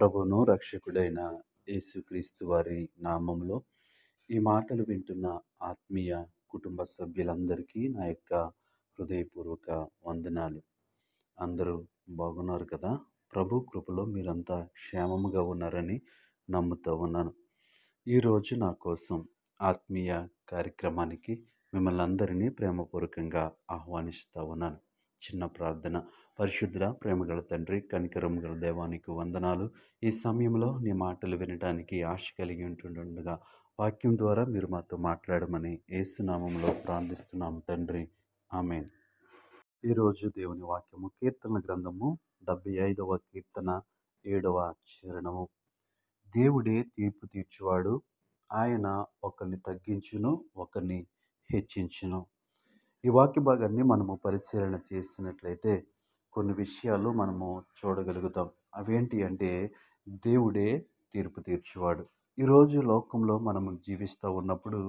ప్రభువును రక్షకుడైన యేసుక్రీస్తు వారి నామంలో ఈ మాటలు వింటున్న ఆత్మీయ కుటుంబ సభ్యులందరికీ నా యొక్క హృదయపూర్వక వందనాలు. అందరూ బాగున్నారు కదా? ప్రభు కృపలో మీరంతా క్షేమముగా ఉన్నారని నమ్ముతూ ఉన్నాను. ఈరోజు నా కోసం ఆత్మీయ కార్యక్రమానికి మిమ్మల్ని అందరినీ ప్రేమపూర్వకంగా ఆహ్వానిస్తూ ఉన్నాను. చిన్న ప్రార్థన. పరిశుద్ధుడ, ప్రేమగల తండ్రి, కనికరం గల దేవానికి వందనాలు. ఈ సమయంలో నీ మాటలు వినడానికి ఆశ కలిగి ఉంటుండగా వాక్యం ద్వారా మీరు మాతో మాట్లాడమని యేసునామంలో ప్రార్థిస్తున్నాము తండ్రి. ఆమేన్. ఈరోజు దేవుని వాక్యము కీర్తన గ్రంథము 75వ కీర్తన 7వ చరణము. దేవుడే తీర్పు తీర్చువాడు, ఆయన ఒకరిని తగ్గించును, ఒకరిని హెచ్చించును. ఈ వాక్య భాగాన్ని మనము పరిశీలన చేసినట్లయితే కొన్ని విషయాలు మనము చూడగలుగుతాం. అవేంటి అంటే, దేవుడే తీర్పు తీర్చువాడు. ఈరోజు లోకంలో మనము జీవిస్తూ ఉన్నప్పుడు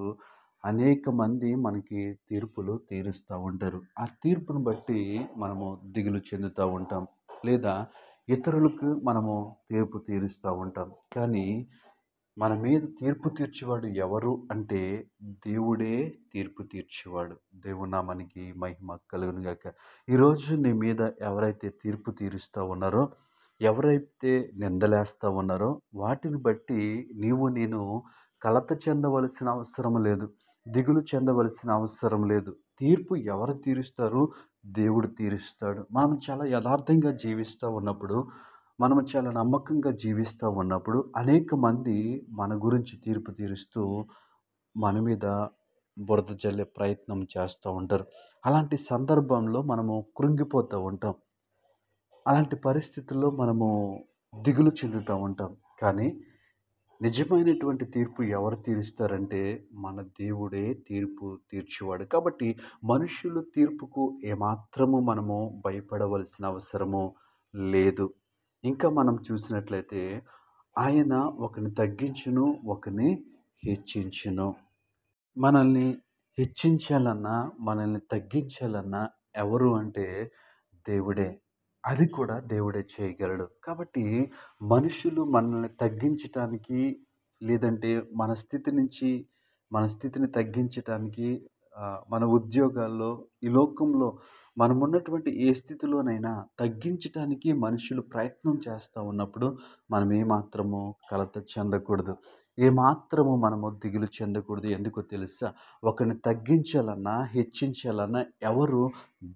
అనేక మంది మనకి తీర్పులు తీరుస్తూ ఉంటారు. ఆ తీర్పును బట్టి మనము దిగులు చెందుతూ ఉంటాం, లేదా ఇతరులకు మనము తీర్పు తీరుస్తూ ఉంటాం. కానీ మన మీద తీర్పు తీర్చేవాడు ఎవరు అంటే, దేవుడే తీర్పు తీర్చేవాడు. దేవుని నామానికి మహిమ కలుగును గాక. ఈరోజు నీ మీద ఎవరైతే తీర్పు తీరుస్తూ ఉన్నారో, ఎవరైతే నిందలేస్తూ ఉన్నారో, వాటిని బట్టి నేను కలత చెందవలసిన అవసరం లేదు, దిగులు చెందవలసిన అవసరం లేదు. తీర్పు ఎవరు తీరుస్తారు? దేవుడు తీరుస్తాడు. మనం చాలా యథార్థంగా జీవిస్తూ ఉన్నప్పుడు, మనము చాలా నమ్మకంగా జీవిస్తూ ఉన్నప్పుడు అనేక మంది మన గురించి తీర్పు తీరుస్తూ మన మీద బురద జల్లే ప్రయత్నం చేస్తూ ఉంటారు. అలాంటి సందర్భంలో మనము కృంగిపోతూ ఉంటాం. అలాంటి పరిస్థితుల్లో మనము దిగులు చెందుతూ ఉంటాం. కానీ నిజమైనటువంటి తీర్పు ఎవరు తీరుస్తారంటే, మన దేవుడే తీర్పు తీర్చేవాడు. కాబట్టి మనుషుల తీర్పుకు ఏమాత్రము మనము భయపడవలసిన అవసరము లేదు. ఇంకా మనం చూసినట్లయితే, ఆయన ఒకరిని తగ్గించును, ఒకరిని హెచ్చించును. మనల్ని హెచ్చించాలన్నా, మనల్ని తగ్గించాలన్నా ఎవరు అంటే దేవుడే. అది కూడా దేవుడే చేయగలడు. కాబట్టి మనుషులు మనల్ని తగ్గించటానికి, లేదంటే మన స్థితిని తగ్గించటానికి, మన ఉద్యోగాల్లో, ఈ లోకంలో మనమున్నటువంటి ఏ స్థితిలోనైనా తగ్గించటానికి మనుషులు ప్రయత్నం చేస్తూ ఉన్నప్పుడు మనం ఏమాత్రము కలత చెందకూడదు. ఏమాత్రము మనము దిగులు చెందకూడదు. ఎందుకో తెలుసా? ఒకరిని తగ్గించాలన్నా, హెచ్చించాలన్నా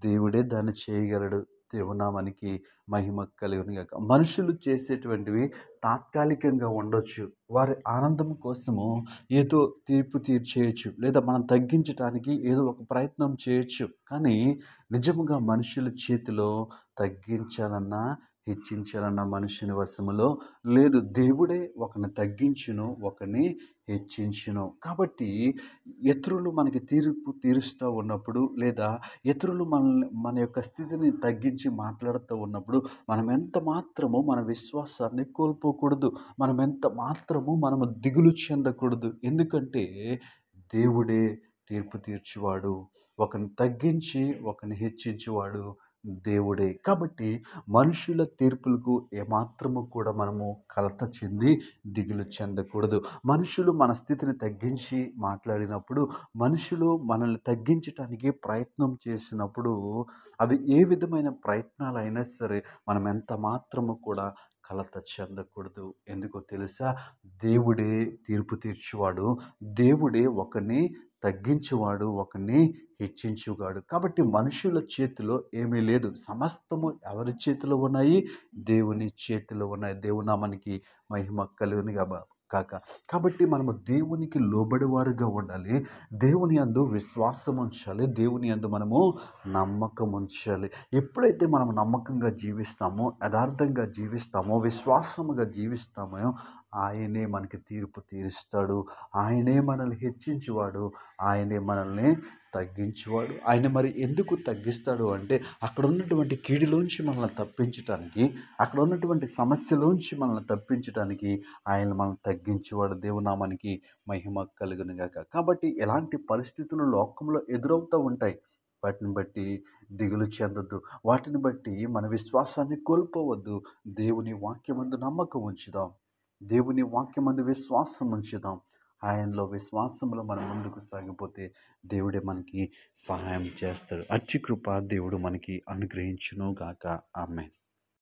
దేవుడే దాన్ని చేయగలడు. దేవునామానికి మహిమ కలుగును గాక. మనుషులు చేసేటువంటివి తాత్కాలికంగా ఉండొచ్చు. వారి ఆనందం కోసము ఏదో తీర్పు తీర్చేయచ్చు, లేదా మనం తగ్గించటానికి ఏదో ఒక ప్రయత్నం చేయొచ్చు. కానీ నిజముగా మనుషుల చేతిలో తగ్గించాలన్నా, హెచ్చించాలన్న మనుషుని వశములో లేదు. దేవుడే ఒకరిని తగ్గించును, ఒకరిని హెచ్చించును. కాబట్టి ఇతరులు మనకి తీర్పు తీరుస్తూ ఉన్నప్పుడు, లేదా ఇతరులు మన యొక్క స్థితిని తగ్గించి మాట్లాడుతూ ఉన్నప్పుడు మనం ఎంత మాత్రము మన విశ్వాసాన్ని కోల్పోకూడదు. మనం ఎంత మాత్రము మనము దిగులు చెందకూడదు. ఎందుకంటే దేవుడే తీర్పు తీర్చువాడు. ఒకరిని తగ్గించి ఒకరిని హెచ్చించువాడు దేవుడే. కాబట్టి మనుషుల తీర్పులకు ఏమాత్రము కూడా మనము కలత చెంది దిగులు చెందకూడదు. మనుషులు మన స్థితిని తగ్గించి మాట్లాడినప్పుడు, మనుషులు మనల్ని తగ్గించటానికి ప్రయత్నం చేసినప్పుడు, అవి ఏ విధమైన ప్రయత్నాలైనా సరే మనం ఎంత మాత్రము కూడా కలత చెందకూడదు. ఎందుకో తెలుసా? దేవుడే తీర్పు తీర్చువాడు. దేవుడే ఒకరిని తగ్గించువాడు, ఒకరిని హెచ్చించువాడు. కాబట్టి మనుషుల చేతిలో ఏమీ లేదు. సమస్తము ఎవరి చేతిలో ఉన్నాయి? దేవుని చేతిలో ఉన్నాయి. దేవునామానికి మహిమ కలుగును కాక. కాబట్టి మనము దేవునికి లోబడివారుగా ఉండాలి. దేవుని యందు విశ్వాసం ఉంచాలి. దేవుని యందు మనము నమ్మకం ఉంచాలి. ఎప్పుడైతే మనం నమ్మకంగా జీవిస్తామో, యథార్థంగా జీవిస్తామో, విశ్వాసముగా జీవిస్తామో, ఆయనే మనకి తీర్పు తీరుస్తాడు. ఆయనే మనల్ని హెచ్చించువాడు. ఆయనే మనల్ని తగ్గించువాడు. ఆయన మరి ఎందుకు తగ్గిస్తాడు అంటే, అక్కడ ఉన్నటువంటి కీడులోంచి మనల్ని తప్పించటానికి, అక్కడ ఉన్నటువంటి సమస్యలోంచి మనల్ని తప్పించటానికి ఆయన మనల్ని తగ్గించేవాడు. దేవునామానికి మహిమ కలుగును గాక. కాబట్టి ఎలాంటి పరిస్థితులు లోకంలో ఎదురవుతూ ఉంటాయి. వాటిని బట్టి దిగులు చెందొద్దు. వాటిని బట్టి మన విశ్వాసాన్ని కోల్పోవద్దు. దేవుని వాక్యమందు నమ్మకం ఉంచుదాం. దేవుని వాక్యమందు విశ్వాసం ఉంచుదాం. ఆయనలో విశ్వాసంలో మనం ముందుకు సాగిపోతే దేవుడే మనకి సహాయం చేస్తాడు. అట్టి కృప దేవుడు మనకి అనుగ్రహించును గాక. ఆమేన్.